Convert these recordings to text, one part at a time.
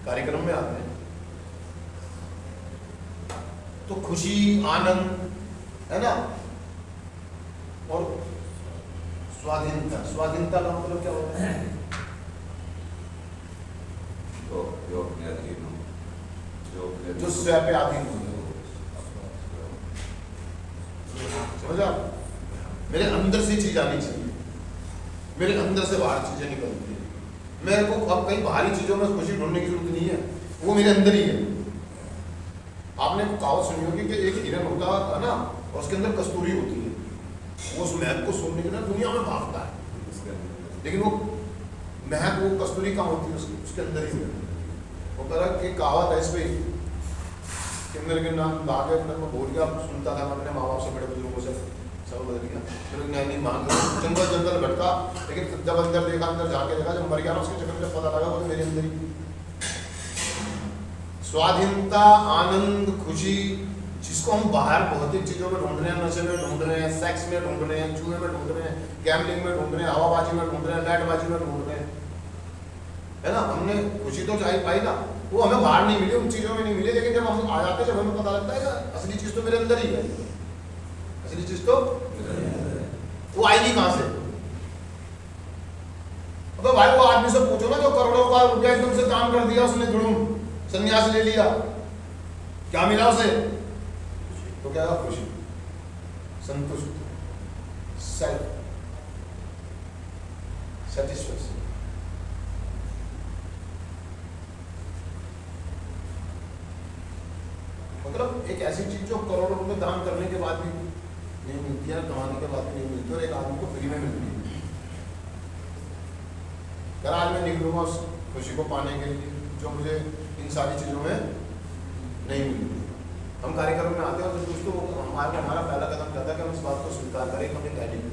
कार्यक्रम में आते हैं तो खुशी, आनंद, है ना, और स्वाधीनता। स्वाधीनता का मतलब क्या होता है? जो स्वयं पे अधीन हो गए, समझा? मेरे अंदर से चीज आनी चाहिए, मेरे अंदर से बाहर चीजें निकलती है। मेरे को अब कहीं बाहरी चीजों में खुशी ढूंढने की जरूरत नहीं है, वो मेरे अंदर ही है। आपने कहावत सुनी होगी कि एक हिरन होता है ना, और उसके अंदर कस्तूरी होती है, वो उस महक को सूंघने के लिए दुनिया में भागता है, लेकिन वो महक, वो कस्तूरी कहाँ होती है? उसके अंदर ही है। वो कह रहा कि कहावत है इस पे कि मेरे के नाम भागे अपने को भूल गया, सुनता था मैं अपने माँ बाप से, बड़े बुजुर्गों से, सब बदल गया। फिर नहीं मांग जंगल जंगल भटका, लेकिन जब अंदर देखा, अंदर जाके देखा, जब मर गया ना, उसके चक्कर में पता लगा वो तो मेरे अंदर ही। स्वाधीनता, आनंद, खुशी, जिसको हम बाहर भौतिक चीजों में ढूंढ रहे हैं, नशे में ढूंढ रहे हैं, सेक्स में ढूंढ रहे हैं, जुए में ढूंढ रहे हैं, गैम्बलिंग में ढूंढ रहे हैं, हवाबाजी में ढूंढ रहे हैं, बैटबाजी में ढूंढ रहे हैं, है ना। हमने खुशी तो चाहिए पाई ना, वो हमें बाहर नहीं मिली, उन चीजों में नहीं मिली, लेकिन जब हम आ जाते हैं, जब हमें पता लगता है कि असली चीज तो मेरे अंदर ही है, असली चीज तो वो आएगी कहां से? तो भाई वो आदमी से पूछो ना जो करोड़ों का रुपया एकदम से दान कर दिया, उसने धुड़ूम संन्यास ले लिया, क्या मिला उसे? तो क्या? खुशी, संतुष्ट, सेल्फ सेटिस्फैक्शन। मतलब एक ऐसी चीज जो करोड़ों रुपए दान करने के बाद भी नहीं मिलती है, कमाने के बाद भी नहीं मिलती, और एक आदमी को फ्री में मिलती है। अगर आज मैं निकलूंगा उस खुशी को पाने के लिए जो मुझे इन सारी चीजों में नहीं मिली। हम कार्यक्रम में आते हैं तो दोस्तों हमारा पहला कदम कहता है कि हम इस बात को स्वीकार करें कि हम एक एडिक्ट,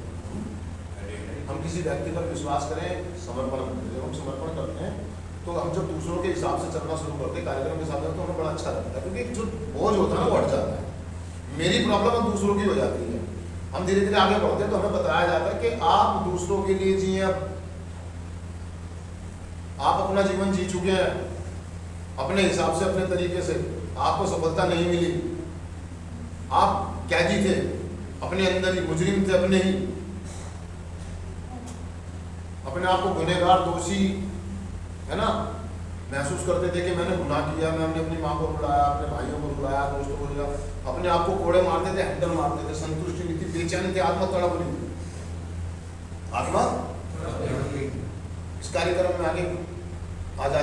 हम किसी व्यक्ति पर विश्वास करें, समर्पण करें। जब हम समर्पण करते हैं तो हम जब दूसरों के हिसाब से चलना शुरू करते हैं कार्यक्रम के साथ, तो हमें बड़ा अच्छा लगता है, क्योंकि जो बोझ होता है ना वो हट जाता है। मेरी प्रॉब्लम अब दूसरों की हो जाती है। हम धीरे धीरे आगे बढ़ते हैं तो हमें बताया जाता है कि आप दूसरों के लिए जिए, आप अपना जीवन जी चुके हैं अपने हिसाब से, अपने तरीके से, आपको सफलता नहीं मिली, आप कैदी थे अपने अंदर ही, मुजरिम थे अपने ही, अपने आप को गुनहगार, दोषी, है ना, महसूस करते थे कि मैंने गुनाह किया, मैंने अपनी माँ को रुलाया, अपने भाइयों को रुलाया, दोस्तों को रुलाया, अपने आप को कोड़े मारते थे, हैंडल मारते थे, संतुष्टि नहीं थी, बेचैनी थी, आत्मा तड़प रही थी, आत्मा। इस कार्यक्रम में आगे आ